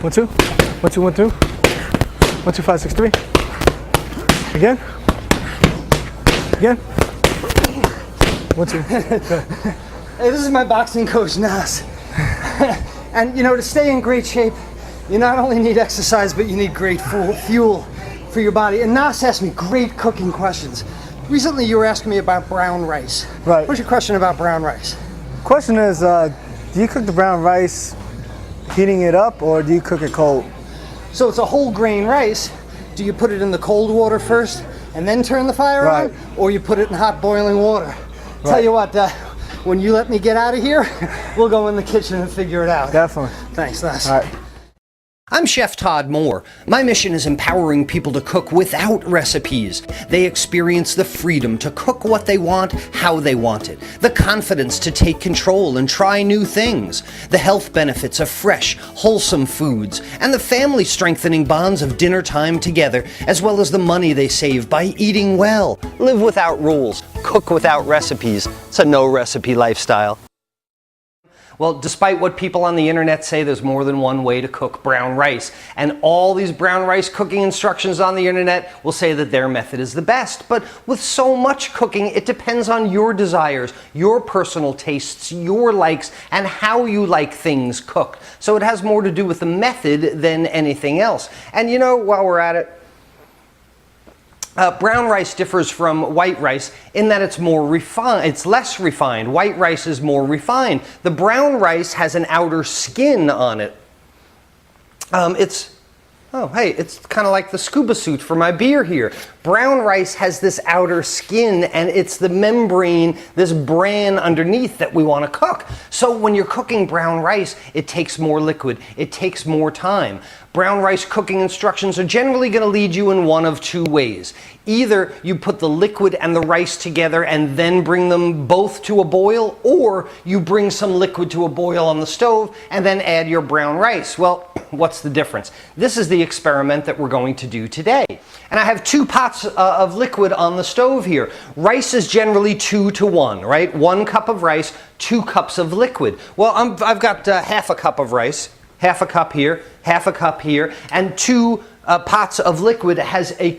1, 2. 1, 2, 1, 2. 1, 2, 5, 6, 3. Again. Again. 1, 2. Hey, this is my boxing coach, Nas. And you know, to stay in great shape, you not only need exercise, but you need great fuel for your body. And Nas asked me great cooking questions. Recently, you were asking me about brown rice. Right. What's your question about brown rice? Question is, do you cook the brown rice heating it up, or do you cook it cold? So it's a whole grain rice. Do you put it in the cold water first and then turn the fire Right. on? Or you put it in hot boiling water? Right. Tell you what, when you let me get out of here, we'll go in the kitchen and figure it out. Definitely. Thanks, Les. All right. I'm Chef Todd Moore. My mission is empowering people to cook without recipes. They experience the freedom to cook what they want, how they want it, the confidence to take control and try new things, the health benefits of fresh, wholesome foods, and the family strengthening bonds of dinner time together, as well as the money they save by eating well. Live without rules, cook without recipes. It's a no recipe lifestyle. Well, despite what people on the internet say, there's more than one way to cook brown rice. And all these brown rice cooking instructions on the internet will say that their method is the best. But with so much cooking, it depends on your desires, your personal tastes, your likes, and how you like things cooked. So it has more to do with the method than anything else. And you know, while we're at it, brown rice differs from white rice in that it's more refined. It's less refined. White rice is more refined. The brown rice has an outer skin on it. It's kind of like the scuba suit for my beer here. Brown rice has this outer skin, and it's the membrane, this bran underneath that we want to cook. So when you're cooking brown rice, it takes more liquid. It takes more time. Brown rice cooking instructions are generally going to lead you in one of two ways. Either you put the liquid and the rice together and then bring them both to a boil, or you bring some liquid to a boil on the stove and then add your brown rice. Well, what's the difference? This is the experiment that we're going to do today. And I have 2 pots of liquid on the stove here. Rice is generally 2 to 1, right? 1 cup of rice, 2 cups of liquid. Well, I've got half a cup of rice, half a cup here, half a cup here, and 2 pots of liquid has 1.25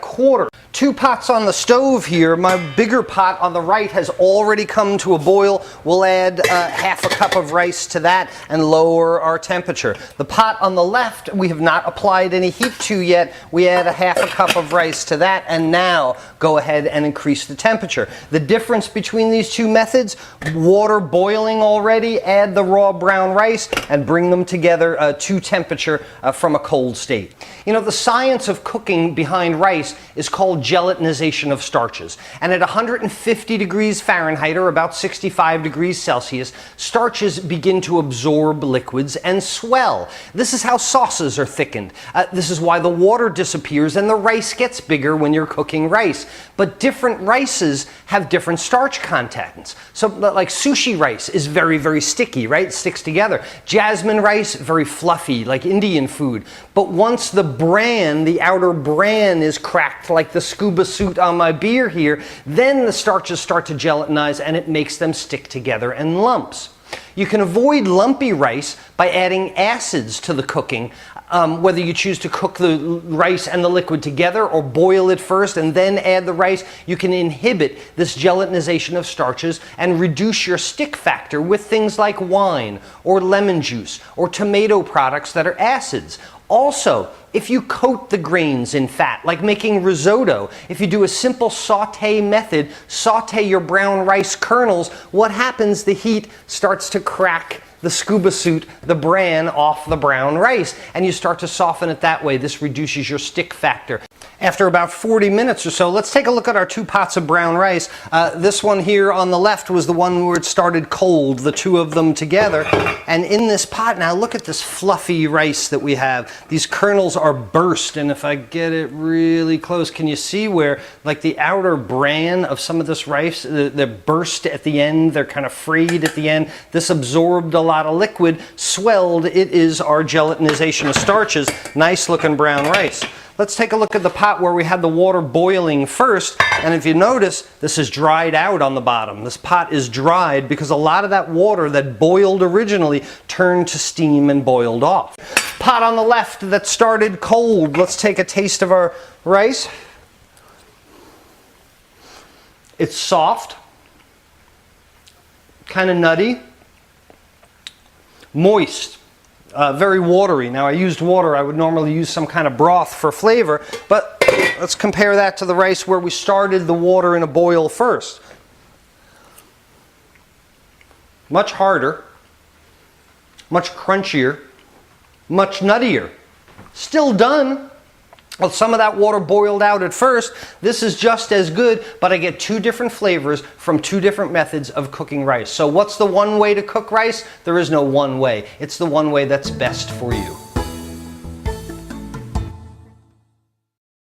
cups. 2 pots on the stove here. My bigger pot on the right has already come to a boil. We'll add half a cup of rice to that and lower our temperature. The pot on the left we have not applied any heat to yet. We add half a cup of rice to that and now go ahead and increase the temperature. The difference between these 2 methods, water boiling already, add the raw brown rice and bring them together to temperature from a cold state. You know, the science of cooking behind rice is called gelatinization of starches. And at 150 degrees Fahrenheit, or about 65 degrees Celsius, starches begin to absorb liquids and swell. This is how sauces are thickened. This is why the water disappears and the rice gets bigger when you're cooking rice. But different rices have different starch contents. So like sushi rice is very, very sticky, right? It sticks together. Jasmine rice, very fluffy, like Indian food. But once the bran, the outer bran, is cracked like the scuba suit on my beer here, then the starches start to gelatinize and it makes them stick together in lumps. You can avoid lumpy rice by adding acids to the cooking, whether you choose to cook the rice and the liquid together or boil it first and then add the rice. You can inhibit this gelatinization of starches and reduce your stick factor with things like wine or lemon juice or tomato products that are acids. Also, if you coat the grains in fat, like making risotto, if you do a simple saute method, saute your brown rice kernels, what happens? The heat starts to crack the scuba suit, the bran, off the brown rice, and you start to soften it that way. This reduces your stick factor. After about 40 minutes or so, let's take a look at our 2 pots of brown rice. This one here on the left was the one where it started cold, the 2 of them together. And in this pot, now look at this fluffy rice that we have. These kernels are burst, and if I get it really close, can you see where like the outer bran of some of this rice, they're burst at the end, they're kind of frayed at the end. This absorbed a lot of liquid, swelled. It is our gelatinization of starches. Nice looking brown rice. Let's take a look at the pot where we had the water boiling first. And if you notice, this is dried out on the bottom. This pot is dried because a lot of that water that boiled originally turned to steam and boiled off. Pot on the left that started cold. Let's take a taste of our rice. It's soft, kind of nutty, moist, very watery. Now I used water, I would normally use some kind of broth for flavor, but let's compare that to the rice where we started the water in a boil first. Much harder, much crunchier, much nuttier. Still done. Well, some of that water boiled out at first. This is just as good, but I get two different flavors from two different methods of cooking rice. So what's the one way to cook rice? There is no one way. It's the one way that's best for you.